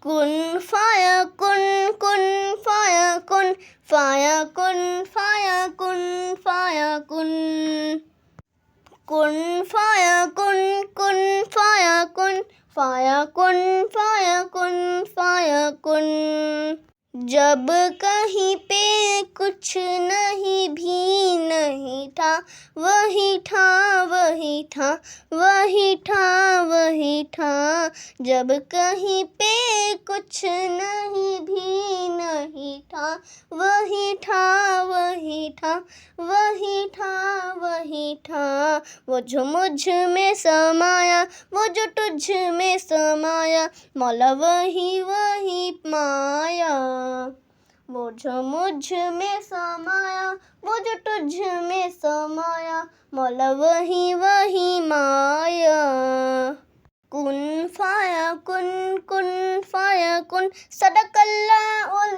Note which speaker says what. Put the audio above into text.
Speaker 1: कुन फायाकुन कुन फायाकुन फायाकुन फायाकुन फायाकुन कुन फायाकुन कुन फायाकुन फायाकुन फायाकुन फायाकुन। जब कहीं पे कुछ नहीं भी नहीं था, वही था वही था वही था वही था। जब कहीं पे कुछ नहीं भी नहीं था, वही था वही था वही था वही था। वो जो मुझ में समाया, वो जो तुझ में समाया, मौला वही वही माया। वो जो मुझ में समाया, वो जो तुझ में समाया, मौला वही वही माया। कुन फायाकुन सदकल्लाहुल